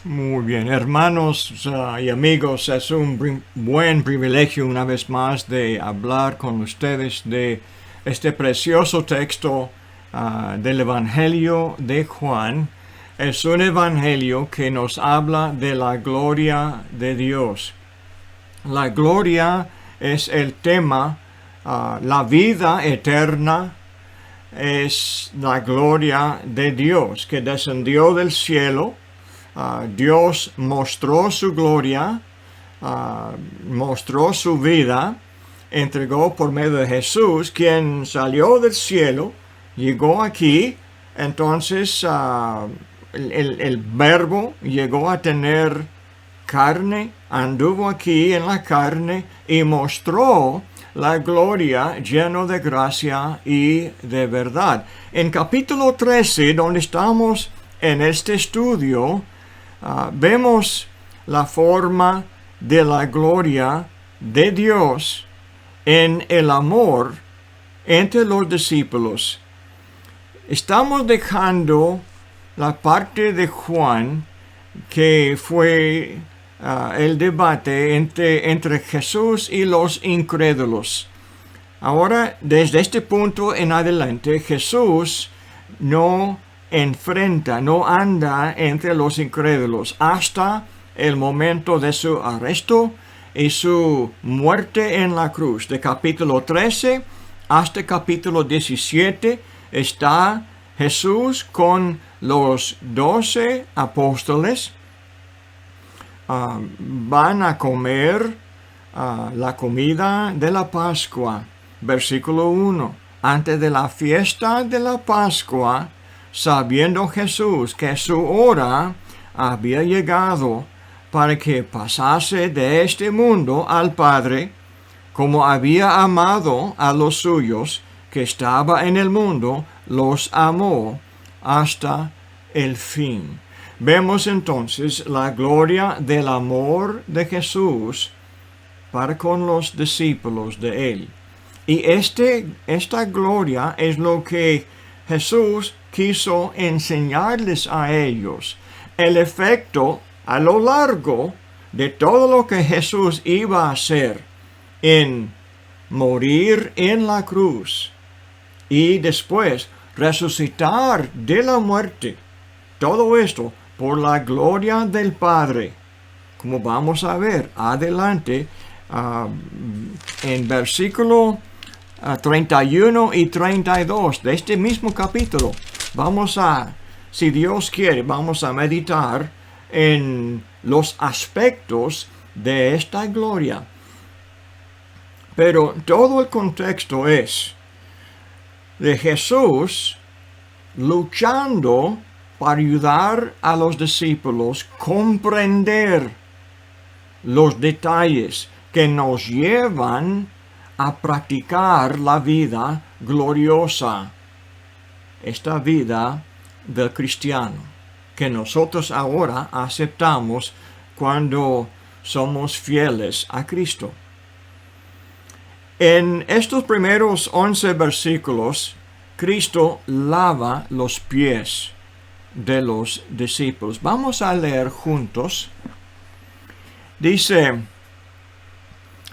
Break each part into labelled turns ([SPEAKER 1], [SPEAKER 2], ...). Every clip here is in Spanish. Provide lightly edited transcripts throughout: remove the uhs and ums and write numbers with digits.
[SPEAKER 1] Muy bien, hermanos y amigos, es un buen privilegio una vez más de hablar con ustedes de este precioso texto del Evangelio de Juan. Es un evangelio que nos habla de la gloria de Dios. La gloria es el tema, la vida eterna es la gloria de Dios que descendió del cielo. Dios mostró su gloria, mostró su vida, entregó por medio de Jesús, quien salió del cielo, llegó aquí, entonces el verbo llegó a tener carne, anduvo aquí en la carne y mostró la gloria lleno de gracia y de verdad. En capítulo 13, donde estamos en este estudio, vemos la forma de la gloria de Dios en el amor entre los discípulos. Estamos dejando la parte de Juan que fue el debate entre Jesús y los incrédulos. Ahora, desde este punto en adelante, Jesús no anda entre los incrédulos hasta el momento de su arresto y su muerte en la cruz. De capítulo 13 hasta capítulo 17 está Jesús con los 12 apóstoles. Van a comer la comida de la Pascua. Versículo 1. Antes de la fiesta de la Pascua, sabiendo Jesús que su hora había llegado para que pasase de este mundo al Padre, como había amado a los suyos que estaba en el mundo, los amó hasta el fin. Vemos entonces la gloria del amor de Jesús para con los discípulos de él. Y esta gloria es lo que Jesús quiso enseñarles a ellos. El efecto a lo largo de todo lo que Jesús iba a hacer en morir en la cruz y después resucitar de la muerte. Todo esto por la gloria del Padre. Como vamos a ver adelante en versículo 31 y 32 de este mismo capítulo. Si Dios quiere, vamos a meditar en los aspectos de esta gloria. Pero todo el contexto es de Jesús luchando para ayudar a los discípulos a comprender los detalles que nos llevan a practicar la vida gloriosa, esta vida del cristiano, que nosotros ahora aceptamos cuando somos fieles a Cristo. En estos primeros 11 versículos, Cristo lava los pies de los discípulos. Vamos a leer juntos.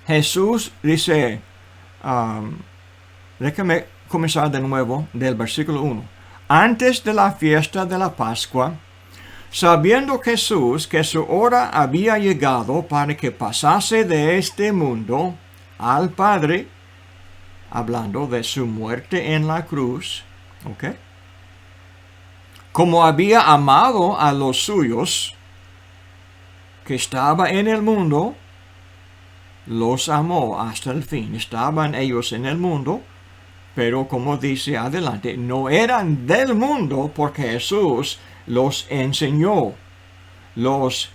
[SPEAKER 1] Jesús dice, déjame comenzar de nuevo del versículo 1. Antes de la fiesta de la Pascua, sabiendo Jesús que su hora había llegado para que pasase de este mundo al Padre, hablando de su muerte en la cruz, como había amado a los suyos que estaba en el mundo, los amó hasta el fin. Estaban ellos en el mundo, pero como dice adelante, no eran del mundo porque Jesús los enseñó, los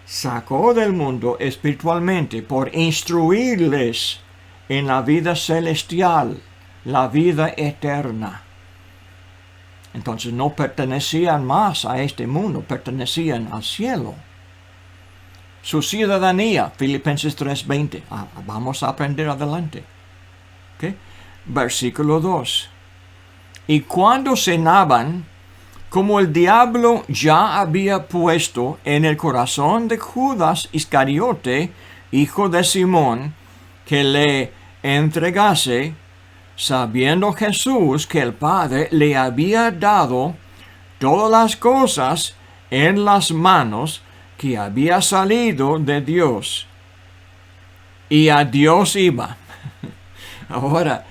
[SPEAKER 1] sacó del mundo espiritualmente por instruirles en la vida celestial, la vida eterna. Entonces no pertenecían más a este mundo, pertenecían al cielo. Su ciudadanía, Filipenses 3:20. Vamos a aprender adelante. Versículo 2. Y cuando cenaban, Como el diablo ya había puesto en el corazón de Judas Iscariote, hijo de Simón, que le entregase, sabiendo Jesús que el Padre le había dado todas las cosas en las manos, que había salido de Dios, y a Dios iba. Ahora,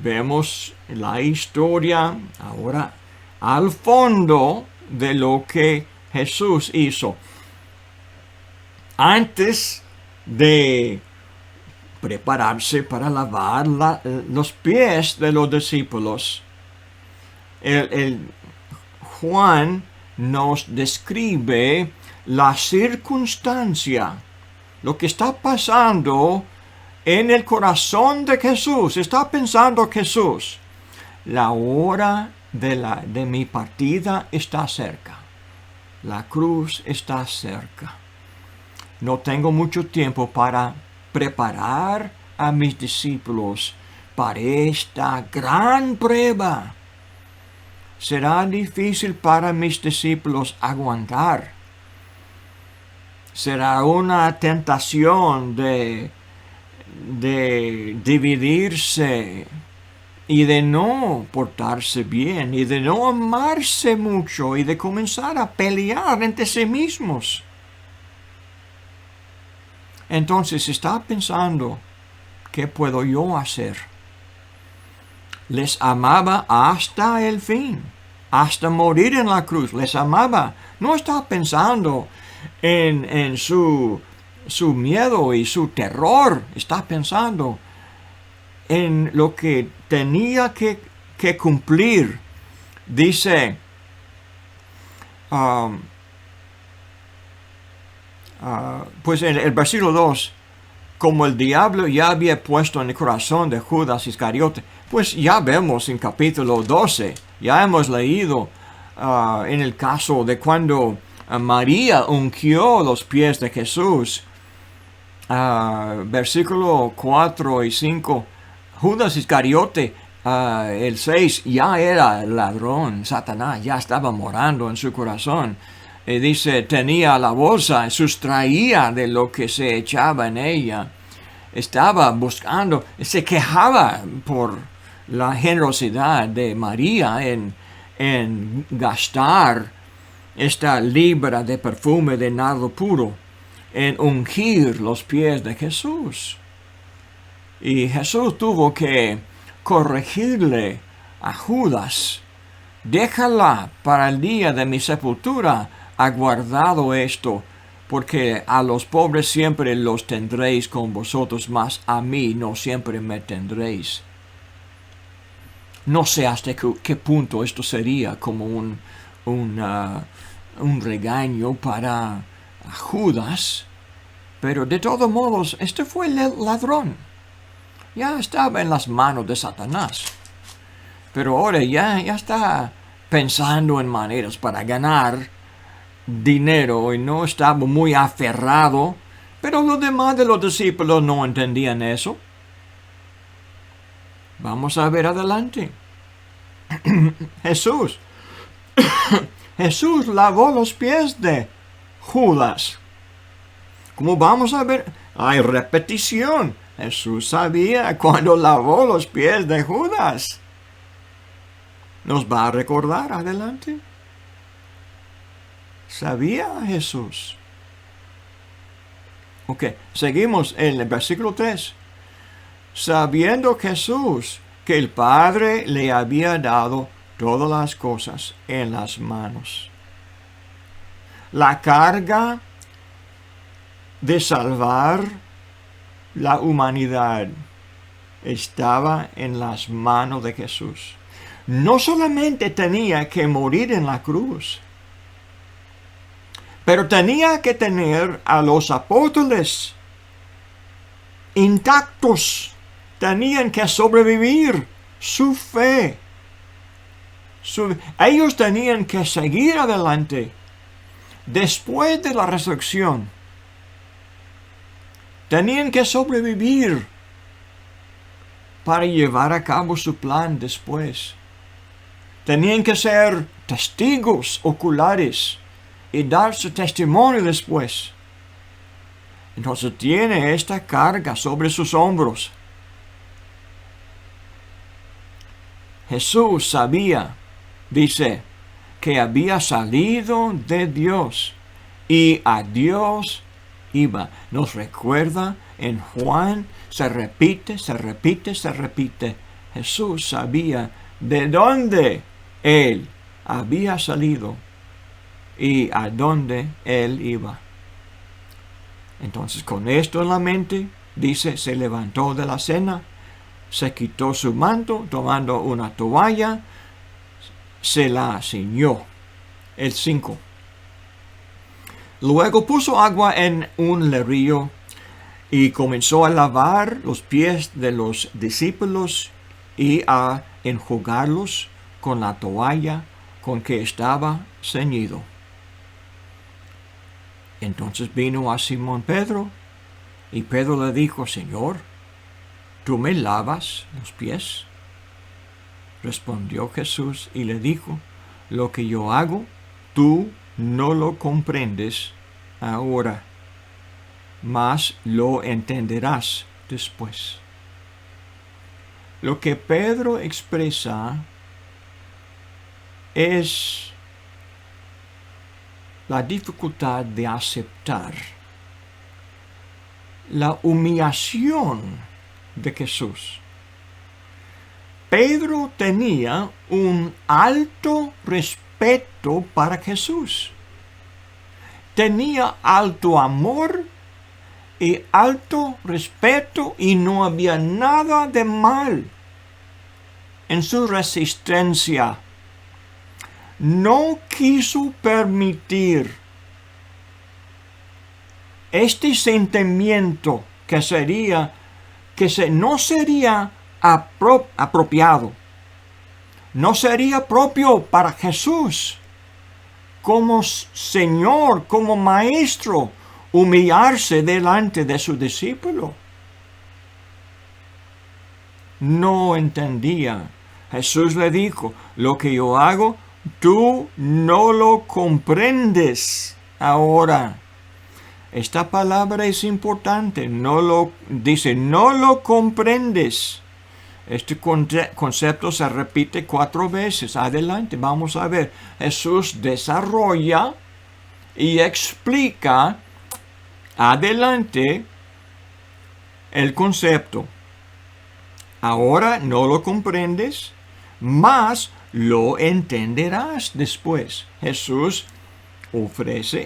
[SPEAKER 1] vemos la historia ahora al fondo de lo que Jesús hizo. Antes de prepararse para lavar los pies de los discípulos, Juan nos describe la circunstancia, lo que está pasando en el corazón de Jesús. Está pensando Jesús, la hora de mi partida está cerca. La cruz está cerca. No tengo mucho tiempo para preparar a mis discípulos para esta gran prueba. Será difícil para mis discípulos aguantar. Será una tentación de dividirse y de no portarse bien y de no amarse mucho y de comenzar a pelear entre sí mismos. Entonces está pensando, ¿qué puedo yo hacer? Les amaba hasta el fin, hasta morir en la cruz. Les amaba. No está pensando en su miedo y su terror. Está pensando en lo que tenía que cumplir. Dice, pues en el versículo 2, como el diablo ya había puesto en el corazón de Judas Iscariote, pues ya vemos en capítulo 12, ya hemos leído en el caso de cuando María ungió los pies de Jesús. Versículo 4 y 5, Judas Iscariote, el 6, ya era ladrón. Satanás ya estaba morando en su corazón. Dice, tenía la bolsa, sustraía de lo que se echaba en ella. Estaba buscando, se quejaba por la generosidad de María en gastar esta libra de perfume de nardo puro, en ungir los pies de Jesús. Y Jesús tuvo que corregirle a Judas. Déjala para el día de mi sepultura, aguardado esto, porque a los pobres siempre los tendréis con vosotros, mas a mí no siempre me tendréis. No sé hasta qué punto esto sería como un regaño para Judas, pero de todos modos, este fue el ladrón. Ya estaba en las manos de Satanás. Pero ahora ya está pensando en maneras para ganar dinero y no estaba muy aferrado. Pero los demás de los discípulos no entendían eso. Vamos a ver adelante. Jesús lavó los pies de Judas. Como vamos a ver, hay repetición. Jesús sabía cuando lavó los pies de Judas. ¿Nos va a recordar adelante? ¿Sabía Jesús? Ok, seguimos en el versículo 3. Sabiendo Jesús que el Padre le había dado todas las cosas en las manos. La carga de salvar la humanidad estaba en las manos de Jesús. No solamente tenía que morir en la cruz, pero tenía que tener a los apóstoles intactos. Tenían que sobrevivir su fe. Ellos tenían que seguir adelante después de la resurrección. Tenían que sobrevivir para llevar a cabo su plan después. Tenían que ser testigos oculares y dar su testimonio después. Entonces tiene esta carga sobre sus hombros. Jesús sabía, dice, que había salido de Dios y a Dios iba. Nos recuerda en Juan, se repite. Jesús sabía de dónde Él había salido y a dónde Él iba. Entonces, con esto en la mente, dice, se levantó de la cena, se quitó su manto, tomando una toalla, se la ciñó. El 5. Luego puso agua en un río y comenzó a lavar los pies de los discípulos y a enjugarlos con la toalla con que estaba ceñido. Entonces vino a Simón Pedro, y Pedro le dijo, Señor, ¿tú me lavas los pies? Respondió Jesús y le dijo, lo que yo hago, tú no lo comprendes ahora, mas lo entenderás después. Lo que Pedro expresa es la dificultad de aceptar la humillación de Jesús. Pedro tenía un alto respeto para Jesús. Tenía alto amor y alto respeto y no había nada de mal en su resistencia. No quiso permitir este sentimiento que no sería apropiado, no sería propio para Jesús como Señor, como Maestro, humillarse delante de su discípulo. No entendía. Jesús le dijo, lo que yo hago, tú no lo comprendes ahora. Esta palabra es importante. No lo comprendes. Este concepto se repite 4 veces. Adelante, vamos a ver. Jesús desarrolla y explica adelante el concepto. Ahora no lo comprendes, mas lo entenderás después. Jesús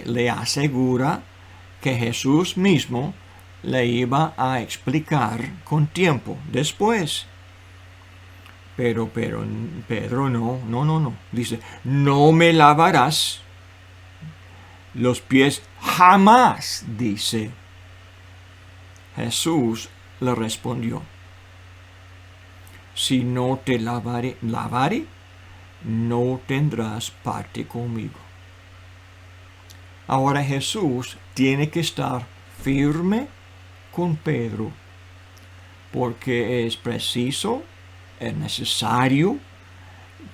[SPEAKER 1] le asegura que Jesús mismo le iba a explicar con tiempo después. Pero Pedro no. Dice, no me lavarás los pies jamás, dice. Jesús le respondió, si no te lavare, no tendrás parte conmigo. Ahora Jesús tiene que estar firme con Pedro, porque es preciso, es necesario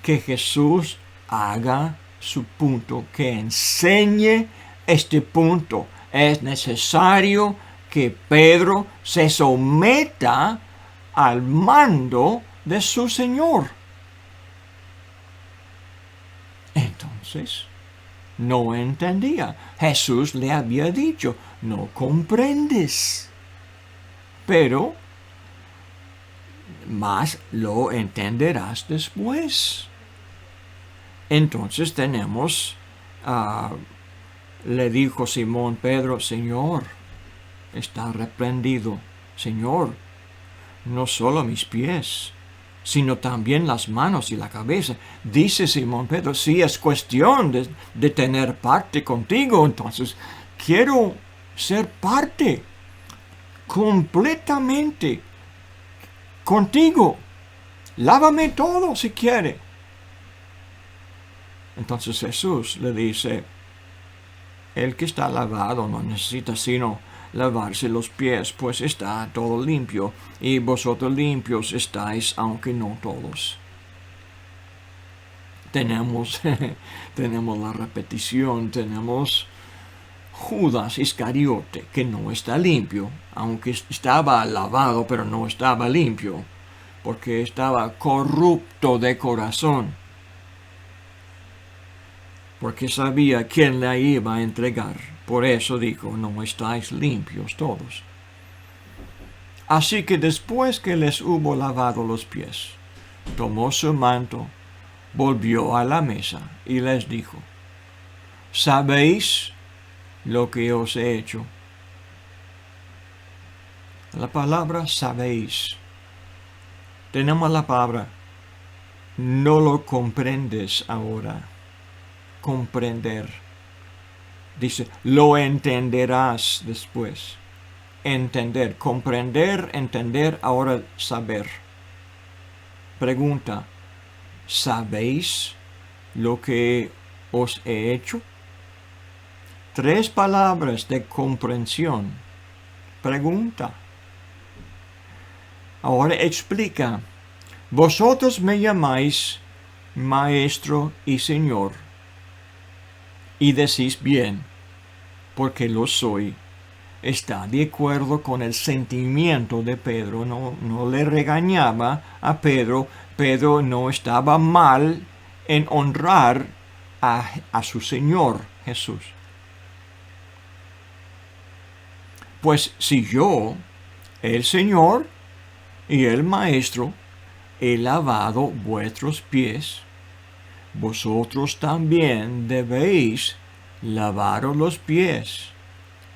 [SPEAKER 1] que Jesús haga su punto, que enseñe este punto. Es necesario que Pedro se someta al mando de su Señor. Entonces, no entendía. Jesús le había dicho, no comprendes. Pero, más lo entenderás después. Entonces tenemos, le dijo Simón Pedro, Señor, está reprendido. Señor, no solo mis pies, sino también las manos y la cabeza. Dice Simón Pedro, si es cuestión de tener parte contigo, entonces quiero ser parte completamente contigo. Lávame todo si quiere. Entonces Jesús le dice, el que está lavado no necesita sino lavarse los pies, pues está todo limpio, y vosotros limpios estáis, aunque no todos. tenemos, tenemos la repetición, tenemos Judas Iscariote, que no está limpio, aunque estaba lavado, pero no estaba limpio, porque estaba corrupto de corazón, porque sabía quién le iba a entregar. Por eso dijo, no estáis limpios todos. Así que después que les hubo lavado los pies, tomó su manto, volvió a la mesa y les dijo, ¿sabéis lo que os he hecho? La palabra sabéis. Tenemos la palabra, no lo comprendes ahora. Comprender. Dice, lo entenderás después. Entender, comprender, entender, ahora saber. Pregunta, ¿sabéis lo que os he hecho? 3 palabras de comprensión. Pregunta. Ahora explica. Vosotros me llamáis Maestro y Señor. Y decís bien, porque lo soy. Está de acuerdo con el sentimiento de Pedro. No le regañaba a Pedro. Pedro no estaba mal en honrar a su Señor Jesús. Pues si yo, el Señor y el Maestro, he lavado vuestros pies, vosotros también debéis lavaros los pies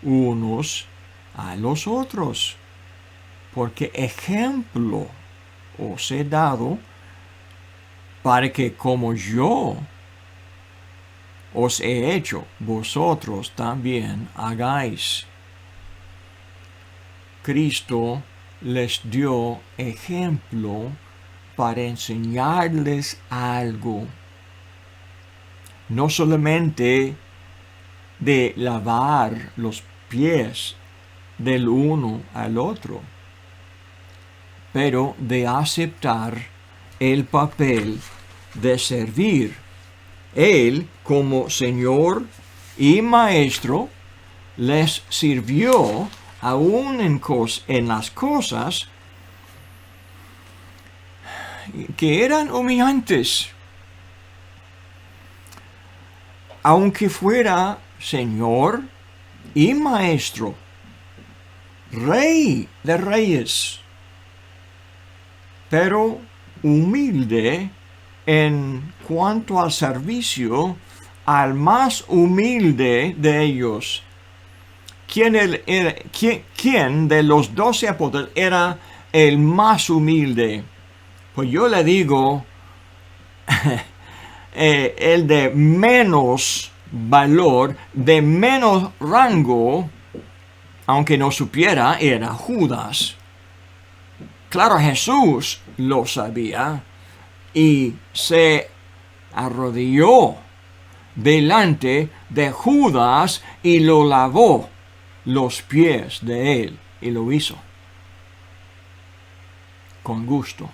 [SPEAKER 1] unos a los otros, porque ejemplo os he dado para que como yo os he hecho, vosotros también hagáis. Cristo les dio ejemplo para enseñarles algo. No solamente de lavar los pies del uno al otro, pero de aceptar el papel de servir. Él, como Señor y Maestro, les sirvió aún en las cosas que eran humillantes. Aunque fuera Señor y Maestro, Rey de Reyes, pero humilde en cuanto al servicio al más humilde de ellos. ¿Quién de los 12 apóstoles era el más humilde? Pues yo le digo, el de menos valor, de menos rango, aunque no supiera, era Judas. Claro, Jesús lo sabía y se arrodilló delante de Judas y lo lavó los pies de él, y lo hizo con gusto.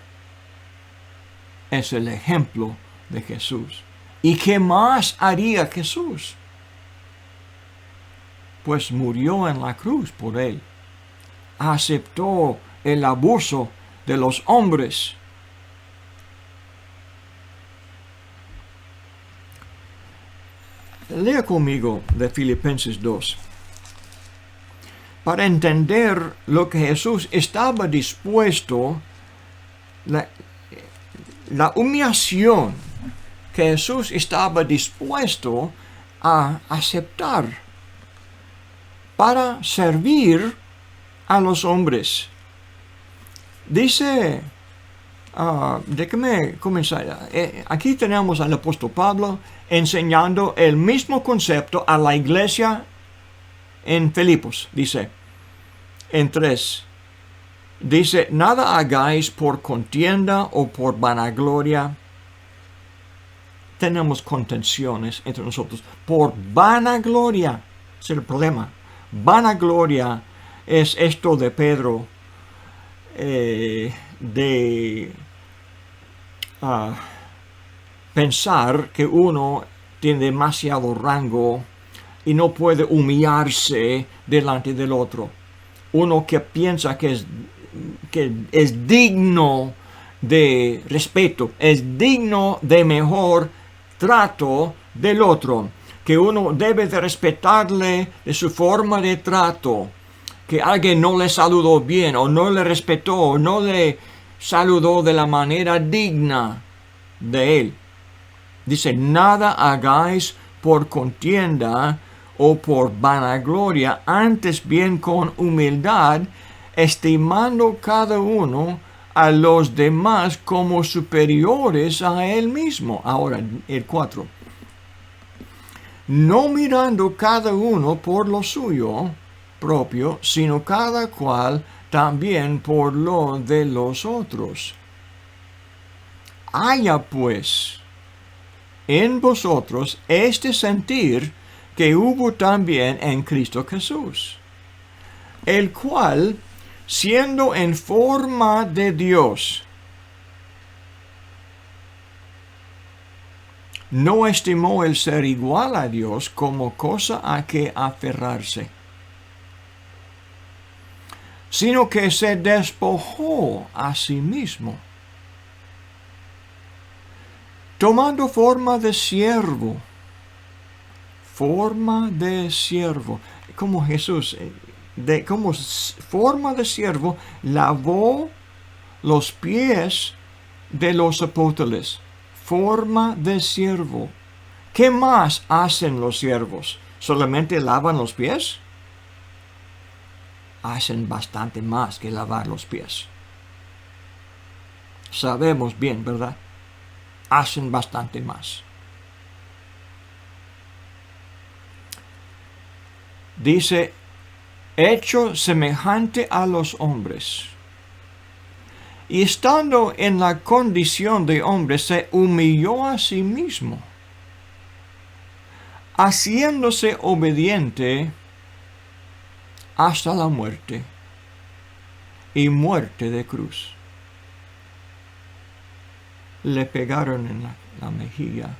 [SPEAKER 1] Es el ejemplo de Jesús. ¿Y qué más haría Jesús? Pues murió en la cruz por él. Aceptó el abuso de los hombres. Lea conmigo de Filipenses 2. Para entender lo que Jesús estaba dispuesto, la humillación que Jesús estaba dispuesto a aceptar para servir a los hombres. Dice, déjame comenzar. Aquí tenemos al apóstol Pablo enseñando el mismo concepto a la iglesia en Filipos. Dice, en 3, dice, nada hagáis por contienda o por vanagloria. Tenemos contenciones entre nosotros por vanagloria. Es el problema. Vanagloria es esto de Pedro, pensar que uno tiene demasiado rango y no puede humillarse delante del otro. Uno que piensa que es digno de respeto, es digno de mejor trato del otro, que uno debe de respetarle de su forma de trato, que alguien no le saludó bien o no le respetó o no le saludó de la manera digna de él. Dice, nada hagáis por contienda o por vanagloria, antes bien con humildad, estimando cada uno a los demás como superiores a él mismo. Ahora, el 4. No mirando cada uno por lo suyo propio, sino cada cual también por lo de los otros. Haya pues en vosotros este sentir que hubo también en Cristo Jesús, el cual, siendo en forma de Dios, no estimó el ser igual a Dios como cosa a que aferrarse, sino que se despojó a sí mismo, tomando forma de siervo, como Jesús, como forma de siervo, lavó los pies de los apóstoles. Forma de siervo. ¿Qué más hacen los siervos? ¿Solamente lavan los pies? Hacen bastante más que lavar los pies. Sabemos bien, ¿verdad? Hacen bastante más. Dice, hecho semejante a los hombres. Y estando en la condición de hombre, se humilló a sí mismo, haciéndose obediente hasta la muerte, y muerte de cruz. Le pegaron en la mejilla,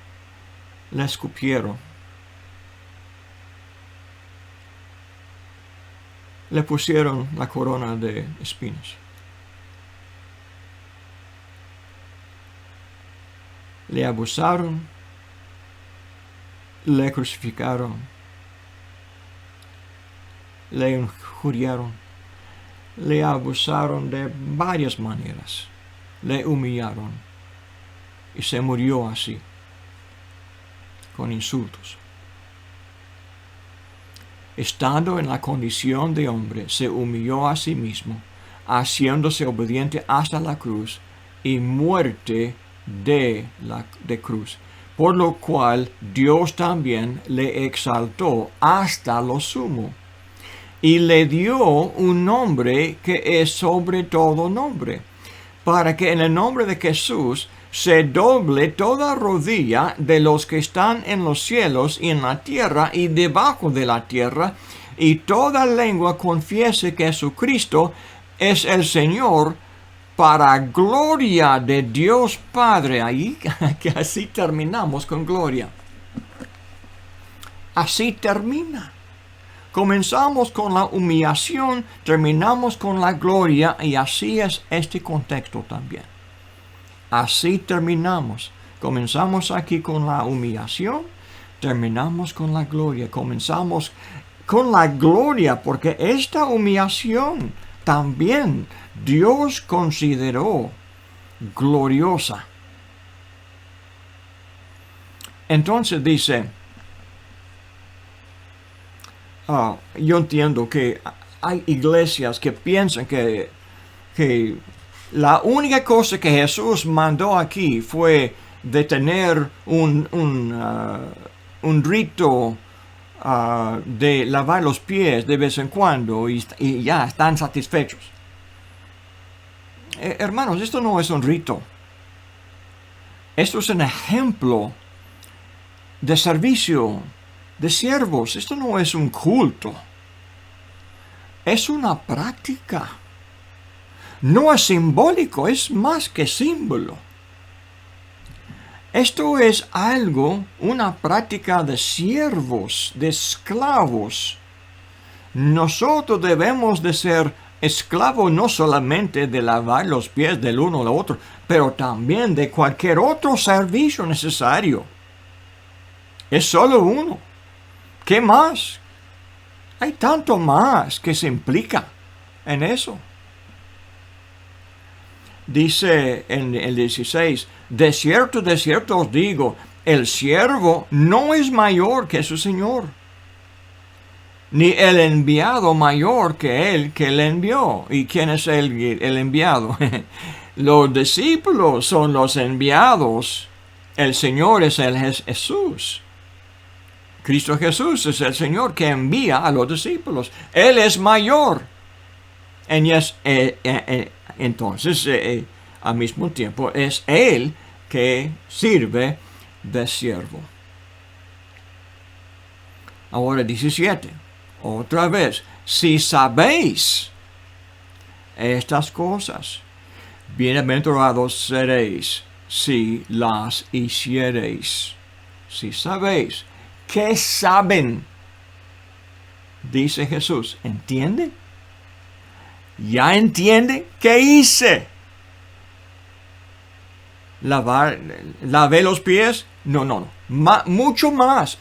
[SPEAKER 1] le escupieron, le pusieron la corona de espinas. Le abusaron, le crucificaron, le injuriaron, le abusaron de varias maneras, le humillaron y se murió así, con insultos. Estando en la condición de hombre, se humilló a sí mismo, haciéndose obediente hasta la cruz y muerte de cruz, por lo cual Dios también le exaltó hasta lo sumo y le dio un nombre que es sobre todo nombre, para que en el nombre de Jesús se doble toda rodilla de los que están en los cielos y en la tierra y debajo de la tierra, y toda lengua confiese que Jesucristo es el Señor, para gloria de Dios Padre. Ahí, que así terminamos con gloria. Así termina. Comenzamos con la humillación, terminamos con la gloria, y así es este contexto también. Así terminamos. Comenzamos aquí con la humillación, terminamos con la gloria. Comenzamos con la gloria porque esta humillación también Dios consideró gloriosa. Entonces dice, yo entiendo que hay iglesias que piensan que la única cosa que Jesús mandó aquí fue de tener un rito de lavar los pies de vez en cuando y ya están satisfechos. Hermanos, esto no es un rito. Esto es un ejemplo de servicio, de siervos. Esto no es un culto. Es una práctica. No es simbólico, es más que símbolo. Esto es algo, una práctica de siervos, de esclavos. Nosotros debemos de ser esclavos no solamente de lavar los pies del uno al otro, pero también de cualquier otro servicio necesario. Es solo uno. ¿Qué más? Hay tanto más que se implica en eso. Dice en el 16, de cierto os digo, el siervo no es mayor que su señor, ni el enviado mayor que el que le envió. ¿Y quién es el enviado? Los discípulos son los enviados. El Señor es el Jesús. Cristo Jesús es el Señor que envía a los discípulos. Él es mayor. Entonces, al mismo tiempo, es Él que sirve de siervo. Ahora 17. Otra vez, si sabéis estas cosas, bienaventurados seréis si las hiciereis. Si sabéis. ¿Qué saben? Dice Jesús. ¿Entiende? ¿Ya entiende? ¿Qué hice? ¿Lavé los pies? No. Mucho más.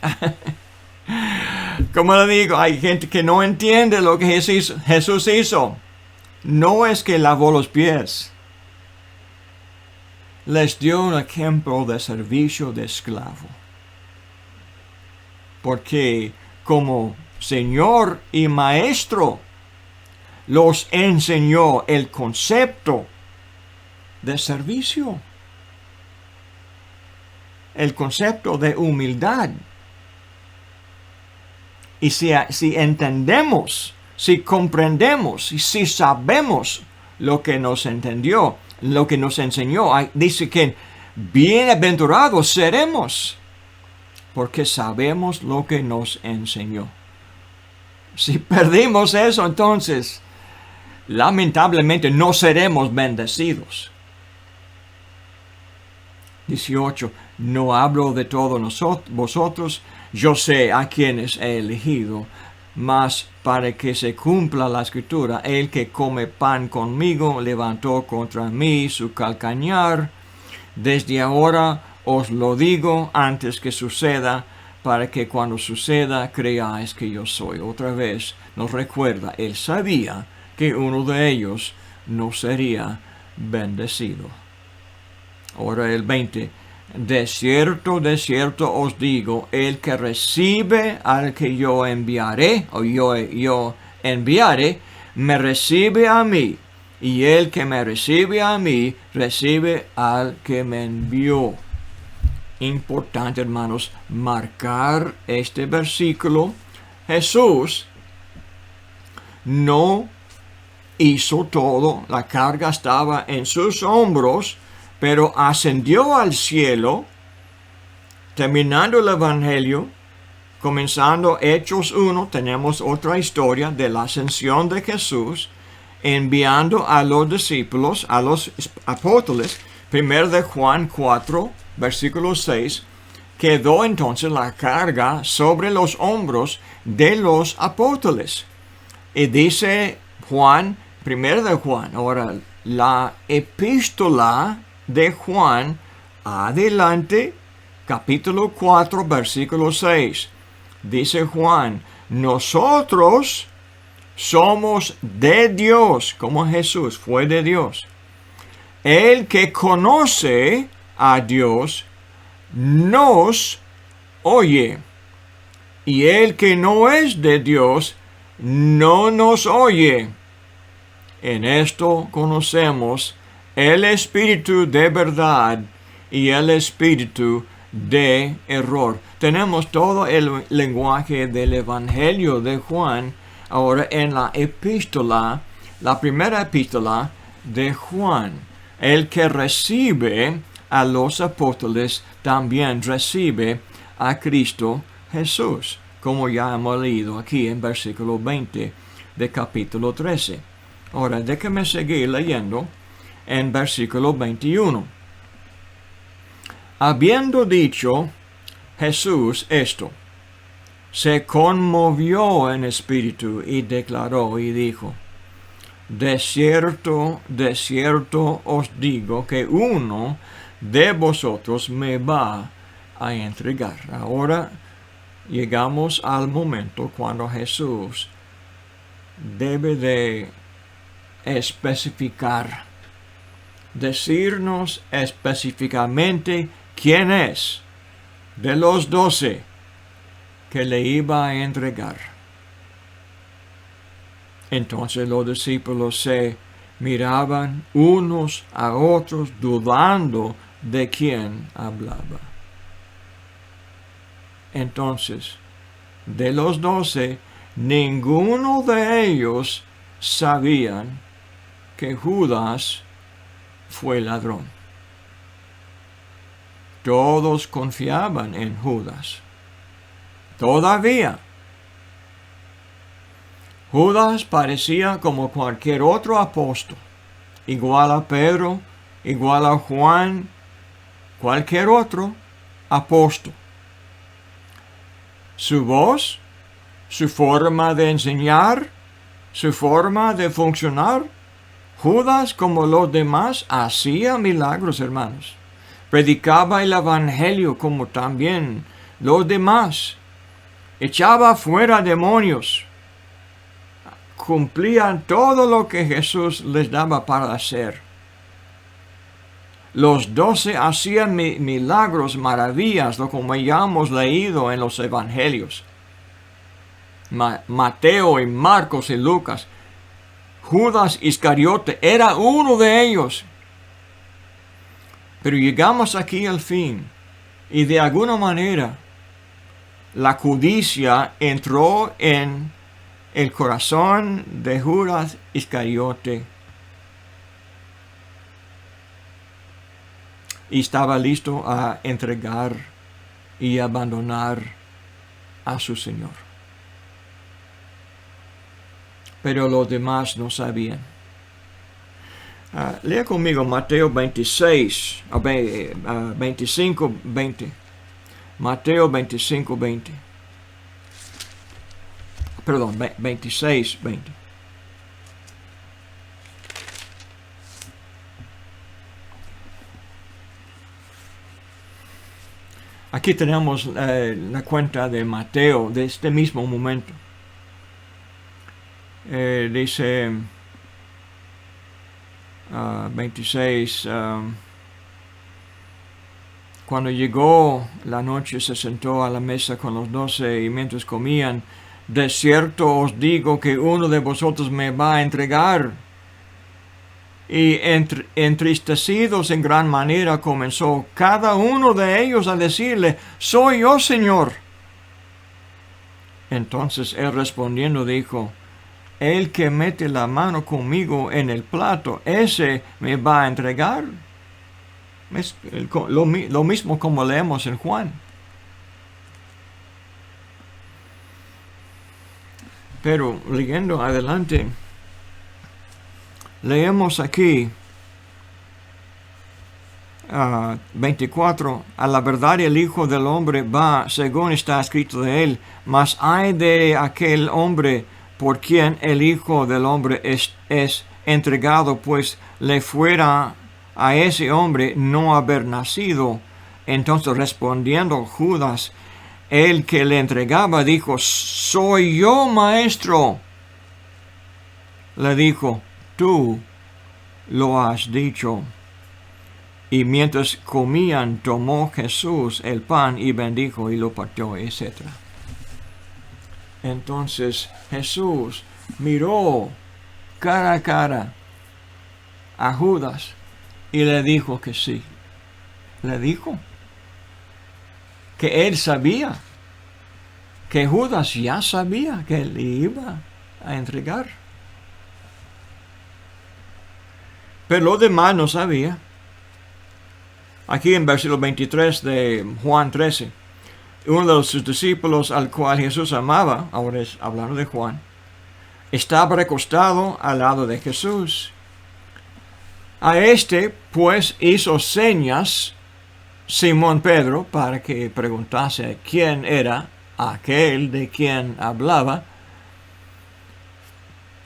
[SPEAKER 1] Como le digo, hay gente que no entiende lo que Jesús hizo. No es que lavó los pies. Les dio un ejemplo de servicio de esclavo. Porque como Señor y Maestro, los enseñó el concepto de servicio, el concepto de humildad. Y si entendemos, si comprendemos y si sabemos lo que nos entendió, lo que nos enseñó, dice que bienaventurados seremos, porque sabemos lo que nos enseñó. Si perdimos eso, entonces lamentablemente no seremos bendecidos. 18. No hablo de todos vosotros, yo sé a quienes he elegido, mas para que se cumpla la escritura, el que come pan conmigo levantó contra mí su calcañar. Desde ahora os lo digo antes que suceda, para que cuando suceda creáis que yo soy. Otra vez nos recuerda, él sabía que uno de ellos no sería bendecido. Ahora el 20. De cierto os digo, el que recibe al que yo enviaré, o yo enviaré, me recibe a mí. Y el que me recibe a mí, recibe al que me envió. Importante, hermanos, marcar este versículo. Jesús no hizo todo, la carga estaba en sus hombros, pero ascendió al cielo, terminando el Evangelio, comenzando Hechos 1, tenemos otra historia de la ascensión de Jesús, enviando a los discípulos, a los apóstoles. 1 de Juan 4, versículo 6, quedó entonces la carga sobre los hombros de los apóstoles. Y dice Juan, 1 de Juan, ahora la epístola de Juan, adelante, capítulo 4, versículo 6. Dice Juan, nosotros somos de Dios, como Jesús fue de Dios. El que conoce a Dios nos oye, y el que no es de Dios no nos oye. En esto conocemos el espíritu de verdad y el espíritu de error. Tenemos todo el lenguaje del Evangelio de Juan ahora en la epístola, la primera epístola de Juan. El que recibe a los apóstoles también recibe a Cristo Jesús, como ya hemos leído aquí en versículo 20 de capítulo 13. Ahora, déjame seguir leyendo en versículo 21. Habiendo dicho Jesús esto, se conmovió en espíritu y declaró y dijo: de cierto os digo que uno de vosotros me va a entregar. Ahora llegamos al momento cuando Jesús debe de especificar, decirnos específicamente quién es de los 12 que le iba a entregar. Entonces los discípulos se miraban unos a otros dudando de quién hablaba. Entonces, de los 12, ninguno de ellos sabían que Judas fue ladrón. Todos confiaban en Judas. Todavía. Judas parecía como cualquier otro apóstol, igual a Pedro, igual a Juan, cualquier otro apóstol. Su voz, su forma de enseñar, su forma de funcionar. Judas, como los demás, hacía milagros, hermanos. Predicaba el evangelio como también los demás. Echaba fuera demonios. Cumplían todo lo que Jesús les daba para hacer. Los 12 hacían milagros, maravillas, lo como ya hemos leído en los evangelios. Mateo y Marcos y Lucas. Judas Iscariote era uno de ellos. Pero llegamos aquí al fin. Y de alguna manera, la codicia entró en el corazón de Judas Iscariote. Y estaba listo a entregar y abandonar a su Señor. Pero los demás no sabían. Lea conmigo Mateo 26, 25, 20. Mateo 25, 20. Perdón, 26, 20. Aquí tenemos la cuenta de Mateo de este mismo momento. Dice 26, cuando llegó la noche se sentó a la mesa con los 12 y mientras comían, de cierto os digo que uno de vosotros me va a entregar. Y entristecidos en gran manera comenzó cada uno de ellos a decirle: soy yo, Señor. Entonces él respondiendo dijo: el que mete la mano conmigo en el plato, ese me va a entregar. Es lo mismo como leemos en Juan. Pero leyendo adelante, leemos aquí 24, a la verdad el Hijo del Hombre va según está escrito de él, mas ay de aquel hombre por quien el Hijo del Hombre es entregado, pues le fuera a ese hombre no haber nacido. Entonces respondiendo Judas, el que le entregaba, dijo: soy yo, maestro. Le dijo: tú lo has dicho. Y mientras comían, tomó Jesús el pan y bendijo y lo partió, etc. Entonces Jesús miró cara a cara a Judas y le dijo que sí. Le dijo que él sabía, que Judas ya sabía que él iba a entregar. Pero los demás no sabían. Aquí en versículo 23 de Juan 13, uno de sus discípulos al cual Jesús amaba, ahora es hablando de Juan, estaba recostado al lado de Jesús. A este pues hizo señas Simón Pedro para que preguntase quién era aquel de quien hablaba.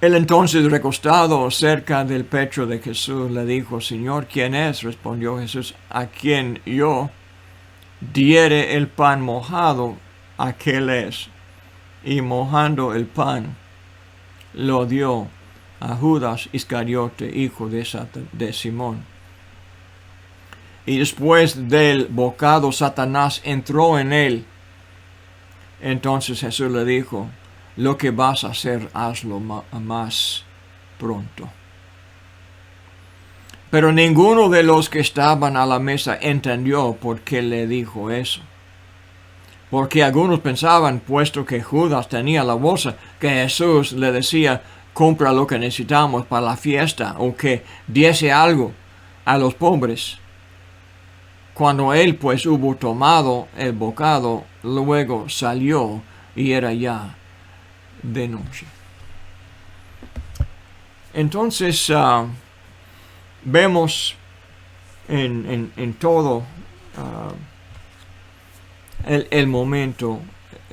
[SPEAKER 1] Él entonces, recostado cerca del pecho de Jesús, le dijo: Señor, ¿quién es? Respondió Jesús: a quien yo diere el pan mojado, aquel es. Y mojando el pan, lo dio a Judas Iscariote, hijo de Simón. Y después del bocado, Satanás entró en él. Entonces Jesús le dijo: lo que vas a hacer, hazlo más pronto. Pero ninguno de los que estaban a la mesa entendió por qué le dijo eso. Porque algunos pensaban, puesto que Judas tenía la bolsa, que Jesús le decía: compra lo que necesitamos para la fiesta, o que diese algo a los pobres. Cuando él pues hubo tomado el bocado, luego salió y era ya de noche. Entonces vemos en todo el momento,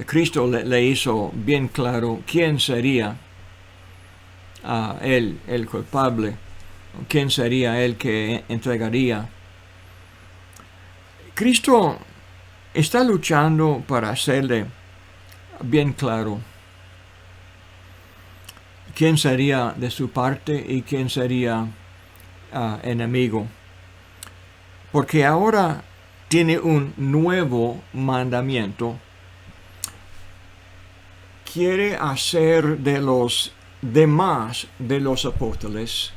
[SPEAKER 1] Cristo le hizo bien claro quién sería el culpable, quién sería el que entregaría. Cristo está luchando para hacerle bien claro quién sería de su parte y quién sería enemigo. Porque ahora tiene un nuevo mandamiento. Quiere hacer de los demás de los apóstoles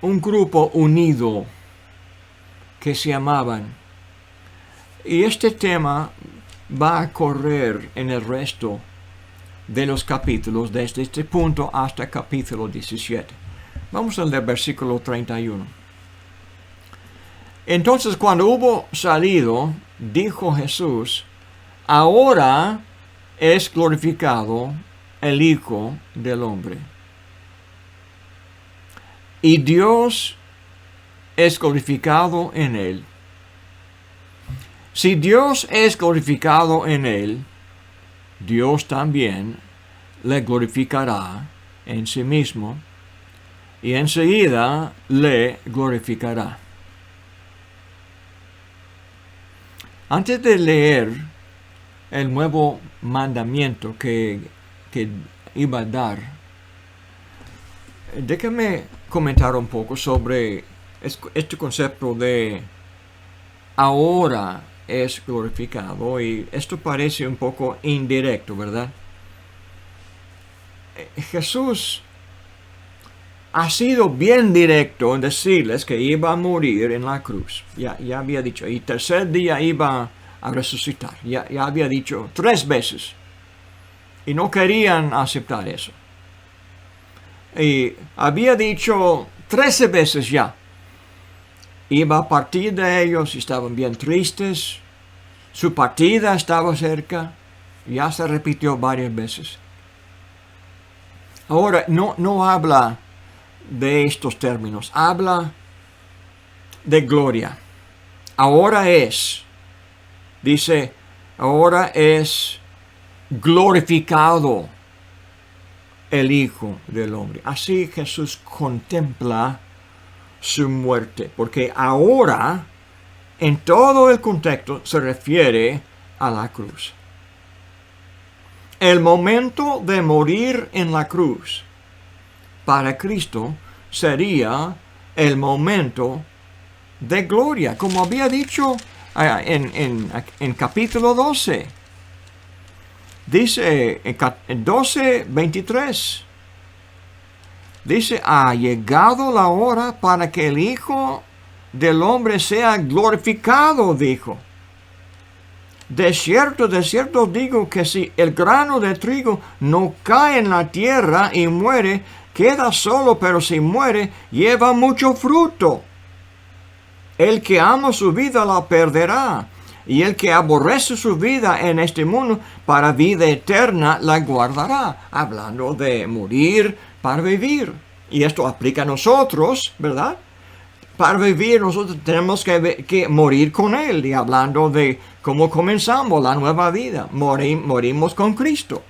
[SPEAKER 1] un grupo unido que se amaban. Y este tema va a correr en el resto de los capítulos, desde este punto hasta capítulo 17. Vamos al versículo 31. Entonces, cuando hubo salido, dijo Jesús: ahora es glorificado el Hijo del Hombre, y Dios es glorificado en él. Si Dios es glorificado en él, Dios también le glorificará en sí mismo, y enseguida le glorificará. Antes de leer el nuevo mandamiento que iba a dar, déjame comentar un poco sobre este concepto de ahora es glorificado, y esto parece un poco indirecto, ¿verdad? Jesús ha sido bien directo en decirles que iba a morir en la cruz. Ya había dicho, y tercer día iba a resucitar. Ya había dicho 3 veces. Y no querían aceptar eso. Y había dicho 13 veces ya. Iba a partir de ellos y estaban bien tristes. Su partida estaba cerca. Ya se repitió varias veces. Ahora, no habla de estos términos. Habla de gloria. Ahora es. Dice, ahora es glorificado el Hijo del Hombre. Así Jesús contempla su muerte, porque ahora, en todo el contexto, se refiere a la cruz. El momento de morir en la cruz para Cristo sería el momento de gloria, como había dicho en capítulo 12. Dice en 12:23. Dice, ha llegado la hora para que el Hijo del Hombre sea glorificado, dijo. De cierto os digo que si el grano de trigo no cae en la tierra y muere, queda solo, pero si muere, lleva mucho fruto. El que ama su vida la perderá, y el que aborrece su vida en este mundo, para vida eterna la guardará. Hablando de morir para vivir. Y esto aplica a nosotros, ¿verdad? para vivir nosotros tenemos que morir con Él. Y hablando de cómo comenzamos la nueva vida, morimos con Cristo.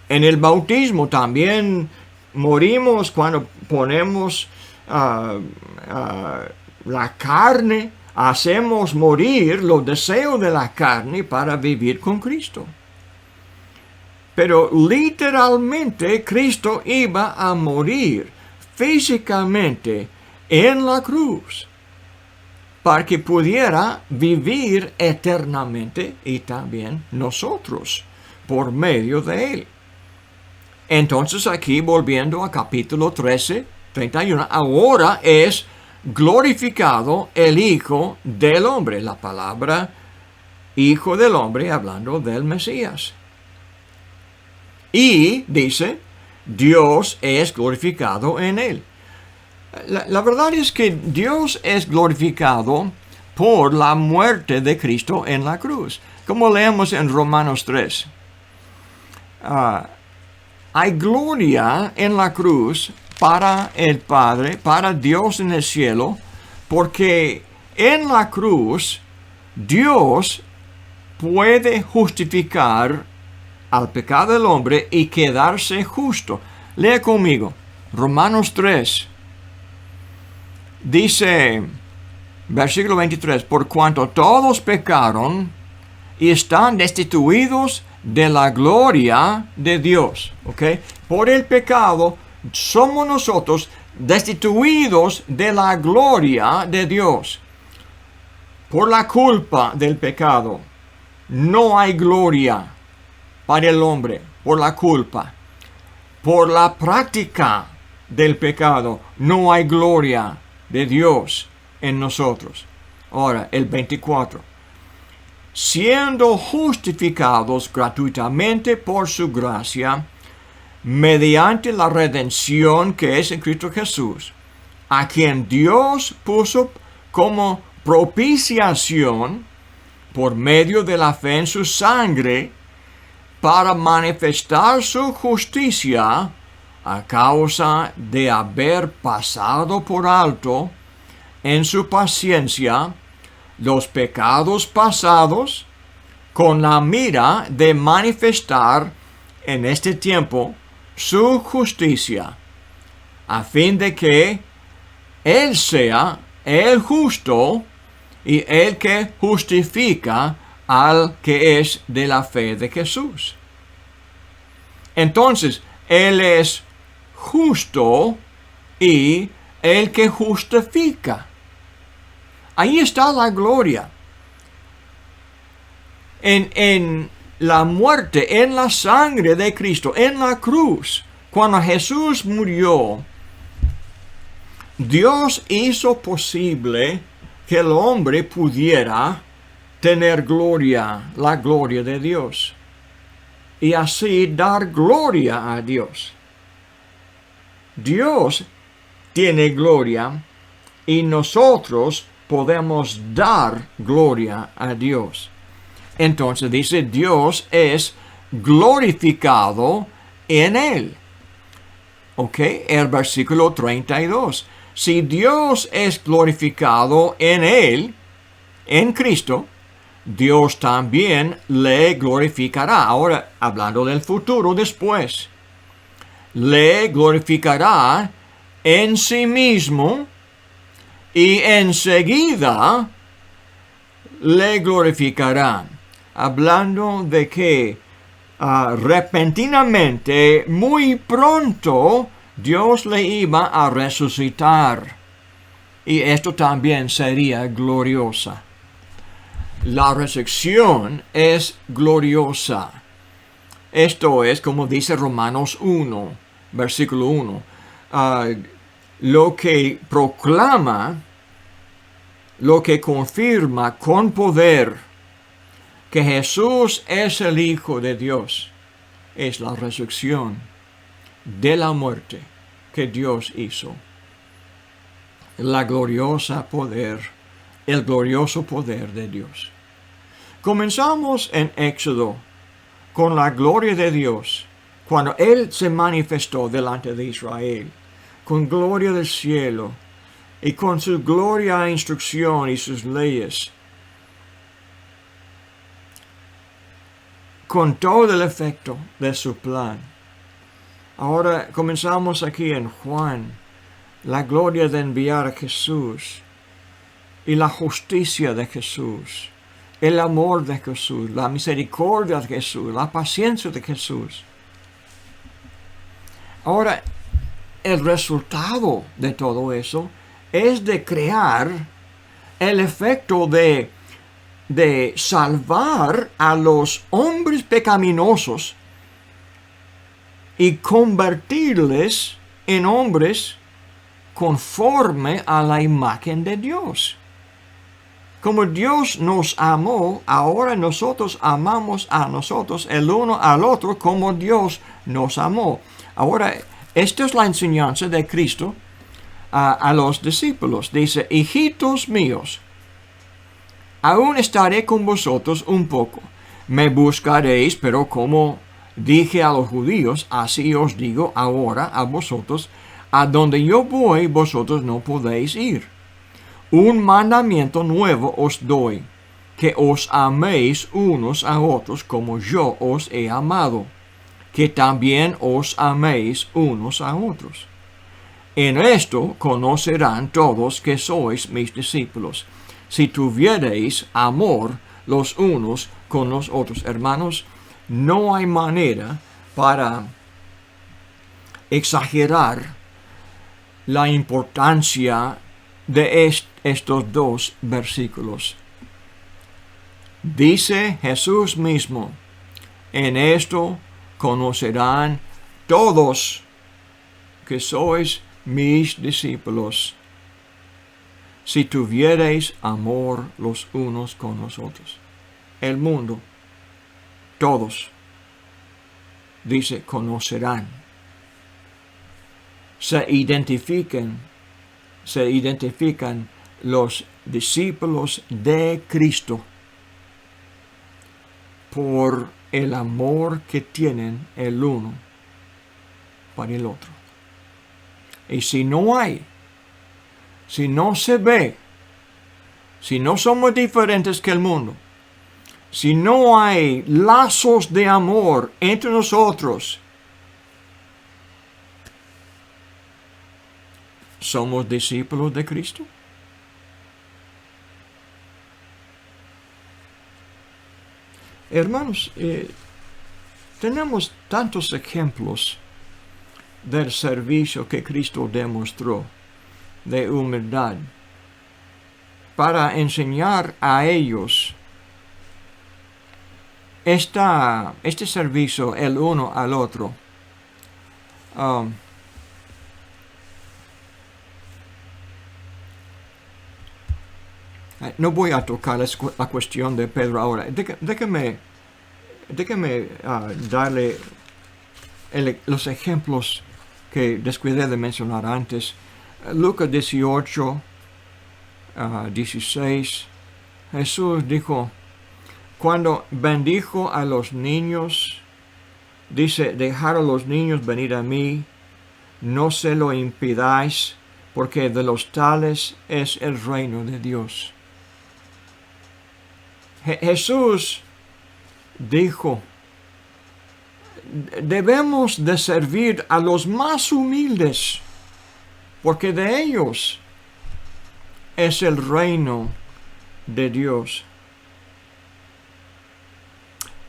[SPEAKER 1] En el bautismo también morimos cuando ponemos la carne, hacemos morir los deseos de la carne para vivir con Cristo. Pero literalmente Cristo iba a morir físicamente en la cruz para que pudiera vivir eternamente y también nosotros por medio de Él. Entonces aquí volviendo a capítulo 13, 31, ahora es glorificado el Hijo del Hombre. La palabra Hijo del Hombre hablando del Mesías. Y dice, Dios es glorificado en Él. La verdad es que Dios es glorificado por la muerte de Cristo en la cruz. Como leemos en Romanos 3. Hay gloria en la cruz para el Padre, para Dios en el cielo, porque en la cruz Dios puede justificar al pecado del hombre y quedarse justo. Lea conmigo, Romanos 3. Dice, versículo 23, por cuanto todos pecaron y están destituidos de la gloria de Dios. ¿Ok? Por el pecado somos nosotros destituidos de la gloria de Dios. Por la culpa del pecado no hay gloria para el hombre, por la culpa. Por la práctica del pecado no hay gloria de Dios en nosotros. Ahora, el 24. Siendo justificados gratuitamente por su gracia, mediante la redención que es en Cristo Jesús, a quien Dios puso como propiciación por medio de la fe en su sangre, para manifestar su justicia a causa de haber pasado por alto en su paciencia los pecados pasados, con la mira de manifestar en este tiempo su justicia, a fin de que Él sea el justo y el que justifica al que es de la fe de Jesús. Entonces, Él es justo y el que justifica. Ahí está la gloria. En la muerte, en la sangre de Cristo, en la cruz, cuando Jesús murió, Dios hizo posible que el hombre pudiera tener gloria, la gloria de Dios, y así dar gloria a Dios. Dios tiene gloria y nosotros podemos dar gloria a Dios. Entonces dice, Dios es glorificado en Él. ¿Ok? El versículo 32. Si Dios es glorificado en Él, en Cristo, Dios también le glorificará. Ahora, hablando del futuro después, le glorificará en sí mismo y enseguida le glorificará. Hablando de que repentinamente, muy pronto, Dios le iba a resucitar. Y esto también sería gloriosa. La resurrección es gloriosa. Esto es como dice Romanos 1, versículo 1. Lo que proclama, lo que confirma con poder que Jesús es el Hijo de Dios, es la resurrección de la muerte que Dios hizo. El glorioso poder de Dios. Comenzamos en Éxodo con la gloria de Dios, cuando Él se manifestó delante de Israel, con gloria del cielo, y con su gloria e instrucción y sus leyes, con todo el efecto de su plan. Ahora comenzamos aquí en Juan, la gloria de enviar a Jesús y la justicia de Jesús, el amor de Jesús, la misericordia de Jesús, la paciencia de Jesús. Ahora, el resultado de todo eso es de crear el efecto de salvar a los hombres pecaminosos y convertirles en hombres conforme a la imagen de Dios. Como Dios nos amó, ahora nosotros amamos a nosotros el uno al otro como Dios nos amó. Ahora, esta es la enseñanza de Cristo a los discípulos. Dice, hijitos míos, aún estaré con vosotros un poco. Me buscaréis, pero como dije a los judíos, así os digo ahora a vosotros, a donde yo voy, vosotros no podéis ir. Un mandamiento nuevo os doy, que os améis unos a otros como yo os he amado, que también os améis unos a otros. En esto conocerán todos que sois mis discípulos, si tuviereis amor los unos con los otros. Hermanos, no hay manera para exagerar la importancia de estos dos versículos. Dice Jesús mismo, en esto conocerán todos que sois mis discípulos, si tuviereis amor los unos con los otros. El mundo, todos, dice, conocerán. Se identifican los discípulos de Cristo por el amor que tienen el uno para el otro. Y si no hay, si no se ve, si no somos diferentes que el mundo, si no hay lazos de amor entre nosotros, ¿somos discípulos de Cristo? Hermanos, tenemos tantos ejemplos del servicio que Cristo demostró, de humildad, para enseñar a ellos este servicio el uno al otro. No voy a tocar la cuestión de Pedro ahora. Déjeme darle los ejemplos que descuidé de mencionar antes. Lucas 18, 16. Jesús dijo, cuando bendijo a los niños, dice, dejad a los niños venir a mí, no se lo impidáis, porque de los tales es el reino de Dios. Jesús dijo, debemos de servir a los más humildes, porque de ellos es el reino de Dios.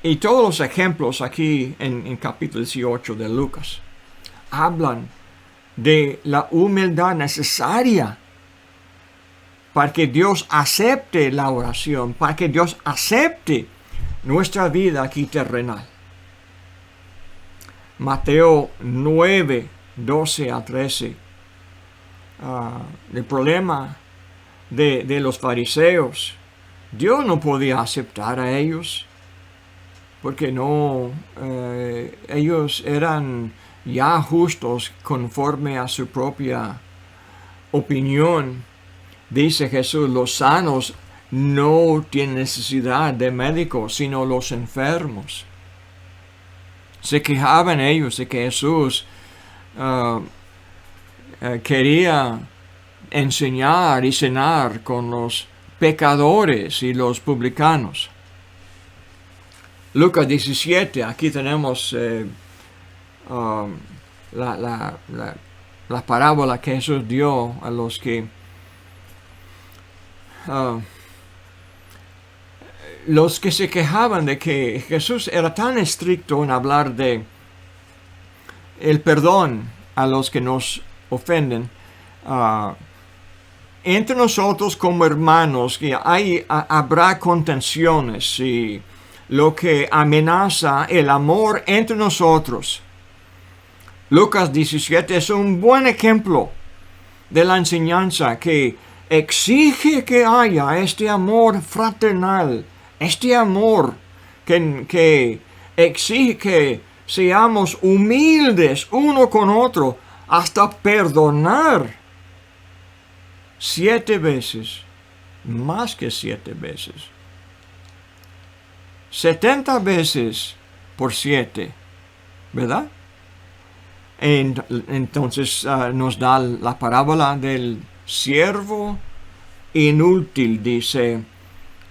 [SPEAKER 1] Y todos los ejemplos aquí en capítulo 18 de Lucas hablan de la humildad necesaria para que Dios acepte la oración, para que Dios acepte nuestra vida aquí terrenal. Mateo 9, 12 a 13. El problema de los fariseos, Dios no podía aceptar a ellos, porque ellos eran ya justos conforme a su propia opinión. Dice Jesús, los sanos no tienen necesidad de médicos, sino los enfermos. Se quejaban ellos de que Jesús quería enseñar y cenar con los pecadores y los publicanos. Lucas 17, aquí tenemos la parábola que Jesús dio a los que se quejaban de que Jesús era tan estricto en hablar de el perdón a los que nos ofenden. Entre nosotros como hermanos que habrá contenciones y lo que amenaza el amor entre nosotros. Lucas 17 es un buen ejemplo de la enseñanza que exige que haya este amor fraternal, este amor que exige que seamos humildes uno con otro hasta perdonar 7 veces, más que 7 veces. 70 veces por 7, ¿verdad? Entonces nos da la parábola del siervo inútil. Dice,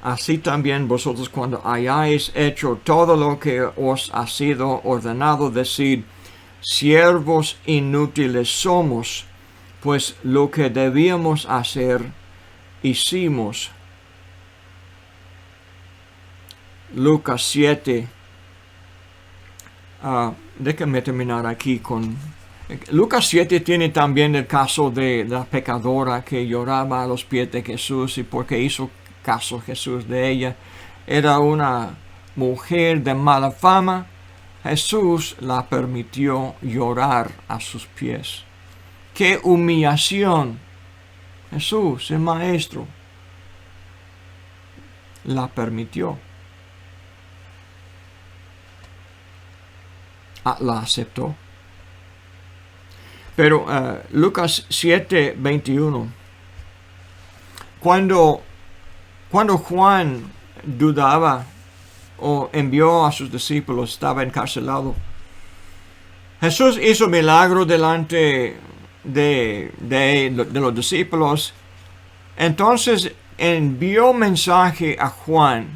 [SPEAKER 1] así también vosotros cuando hayáis hecho todo lo que os ha sido ordenado, decid, siervos inútiles somos, pues lo que debíamos hacer, hicimos. Lucas 7. Déjame terminar aquí con... Lucas 7 tiene también el caso de la pecadora que lloraba a los pies de Jesús y porque hizo caso Jesús de ella. Era una mujer de mala fama. Jesús la permitió llorar a sus pies. ¡Qué humillación! Jesús, el Maestro, la permitió. La aceptó. Pero Lucas 7:21, cuando Juan dudaba o envió a sus discípulos, estaba encarcelado, Jesús hizo milagro delante de los discípulos. Entonces envió mensaje a Juan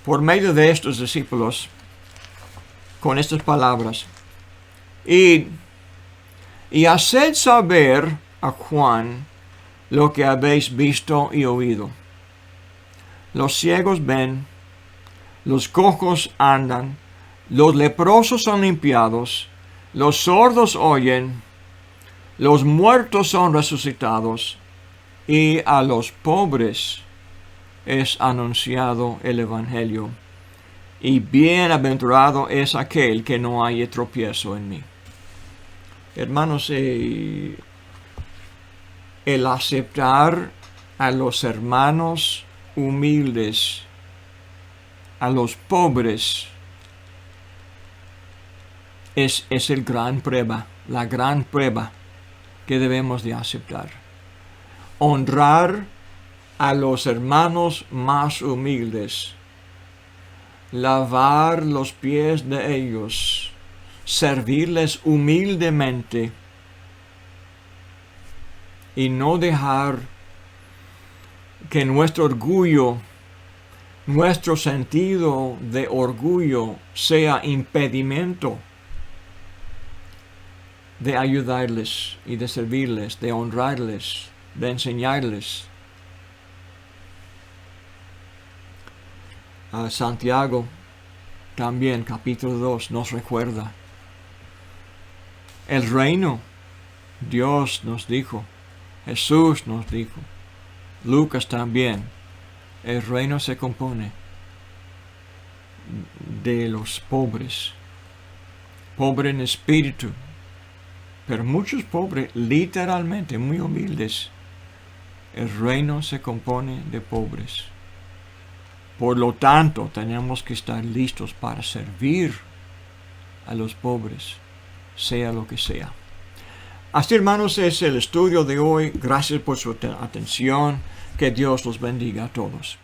[SPEAKER 1] por medio de estos discípulos con estas palabras: y haced saber a Juan lo que habéis visto y oído. Los ciegos ven, los cojos andan, los leprosos son limpiados, los sordos oyen, los muertos son resucitados, y a los pobres es anunciado el Evangelio. Y bienaventurado es aquel que no haya tropiezo en mí. Hermanos, el aceptar a los hermanos humildes, a los pobres, es el gran prueba, la gran prueba que debemos de aceptar. Honrar a los hermanos más humildes, lavar los pies de ellos, servirles humildemente y no dejar que nuestro orgullo, nuestro sentido de orgullo sea impedimento de ayudarles y de servirles, de honrarles, de enseñarles. Santiago también, capítulo 2, nos recuerda el reino. Dios nos dijo, Jesús nos dijo, Lucas también, el reino se compone de los pobres, pobres en espíritu, pero muchos pobres literalmente muy humildes. El reino se compone de pobres. Por lo tanto, tenemos que estar listos para servir a los pobres, sea lo que sea. Así, hermanos, es el estudio de hoy. Gracias por su atención. Que Dios los bendiga a todos.